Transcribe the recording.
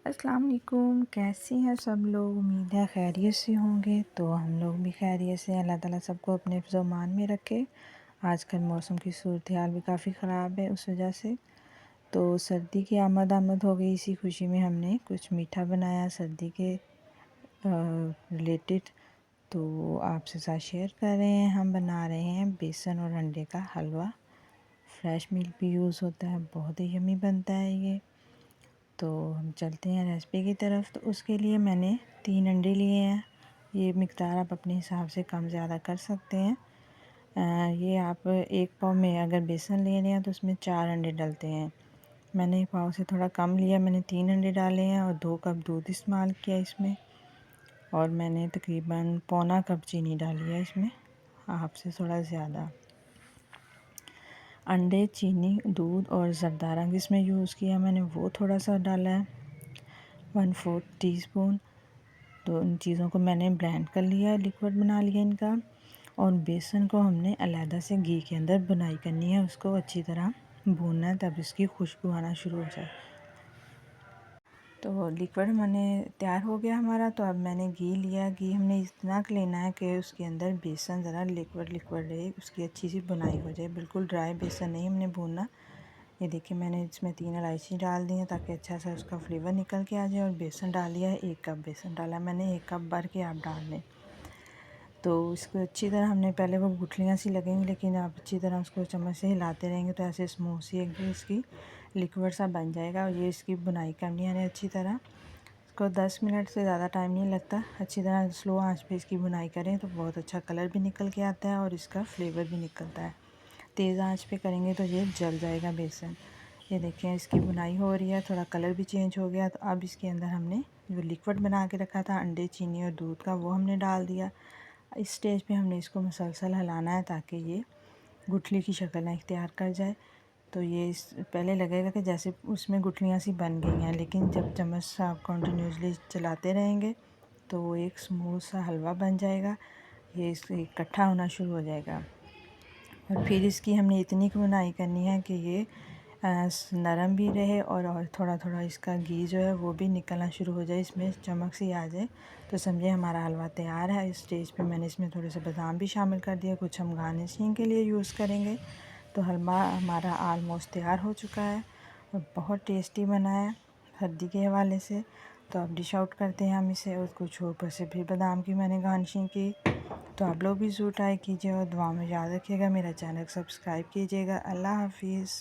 अस्सलाम वालेकुम। कैसी हैं सब लोग? उम्मीद है खैरियत से होंगे। तो हम लोग भी खैरियत से, अल्लाह ताला सबको अपने हिफ्ज़ व अमान में रखे। आजकल मौसम की सूरत हाल भी काफ़ी ख़राब है, उस वजह से तो सर्दी की आमद हो गई। इसी खुशी में हमने कुछ मीठा बनाया सर्दी के रिलेटेड, तो आपसे साथ शेयर कर रहे हैं। हम बना रहे हैं बेसन और अंडे का हलवा। फ्रेश मिल्क भी यूज़ होता है, बहुत ही यम्मी बनता है ये। तो हम चलते हैं रेसिपी की तरफ। तो उसके लिए मैंने 3 अंडे लिए हैं। ये मिक़दार आप अपने हिसाब से कम ज़्यादा कर सकते हैं। ये आप 1 पाव में अगर बेसन ले रहे हैं तो उसमें 4 अंडे डलते हैं। मैंने 1 पाव से थोड़ा कम लिया, मैंने 3 अंडे डाले हैं और 2 कप दूध इस्तेमाल किया इसमें। और मैंने तकरीबन पौना कप चीनी डाली है इसमें, हाफ़ से थोड़ा ज़्यादा। अंडे, चीनी, दूध और ज़रदा जिसमें यूज़ किया मैंने वो थोड़ा सा डाला है, 1/4 टीस्पून। तो इन चीज़ों को मैंने ब्लेंड कर लिया, लिक्विड बना लिया इनका। और बेसन को हमने अलहदा से घी के अंदर बुनाई करनी है, उसको अच्छी तरह भूनना है तब इसकी खुशबू आना शुरू हो जाए। तो लिक्विड मैंने तैयार हो गया हमारा। तो अब मैंने घी लिया। घी हमने इतना लेना है कि उसके अंदर बेसन ज़रा लिक्विड लिक्विड रहे, उसकी अच्छी सी बुनाई हो जाए। बिल्कुल ड्राई बेसन नहीं हमने भूनना। ये देखिए मैंने इसमें 3 इलायची डाल दी है ताकि अच्छा सा उसका फ्लेवर निकल के आ जाए। और बेसन डाल दिया है, 1 कप बेसन डाला मैंने, 1 कप भर के आप डाल लें। तो इसको अच्छी तरह हमने, पहले वो गुठलियाँ सी लगेंगी लेकिन आप अच्छी तरह उसको चम्मच से हिलाते रहेंगे तो ऐसे स्मूथ सी एक इसकी लिक्विड सा बन जाएगा। और ये इसकी बुनाई करनी है अच्छी तरह। इसको 10 मिनट से ज़्यादा टाइम नहीं लगता। अच्छी तरह स्लो आंच पे इसकी बुनाई करें तो बहुत अच्छा कलर भी निकल के आता है और इसका फ्लेवर भी निकलता है। तेज़ आंच पे करेंगे तो ये जल जाएगा बेसन। ये देखें इसकी बुनाई हो रही है, थोड़ा कलर भी चेंज हो गया। तो अब इसके अंदर हमने जो लिक्विड बना के रखा था अंडे, चीनी और दूध का, वो हमने डाल दिया। इस स्टेज पे हमने इसको मुसलसल हिलाना है ताकि ये गुठली की शक्ल ना इख्तियार कर जाए। तो ये इस पहले लगेगा कि जैसे उसमें गुठलियाँ सी बन गई हैं, लेकिन जब चम्मच से आप कंटिन्यूसली चलाते रहेंगे तो वो एक स्मूथ सा हलवा बन जाएगा। ये इकट्ठा होना शुरू हो जाएगा। और फिर इसकी हमने इतनी बुनाई करनी है कि ये नरम भी रहे और थोड़ा थोड़ा इसका घी जो है वो भी निकलना शुरू हो जाए, इसमें चमक सी आ जाए। तो समझे हमारा हलवा तैयार है। इस स्टेज पे मैंने इसमें थोड़े से बादाम भी शामिल कर दिया, कुछ हम गार्निशिंग के लिए यूज़ करेंगे। तो हलवा हमारा आलमोस्ट तैयार हो चुका है और बहुत टेस्टी बना है सर्दी के हवाले से। तो अब डिश आउट करते हैं हम इसे। और कुछ ऊपर से भी बादाम की मैंने गार्निशिंग की। तो आप लोग भी ज़रूर ट्राई कीजिए और दुआ में याद रखिएगा। मेरा चैनल सब्सक्राइब कीजिएगा। अल्लाह हाफिज़।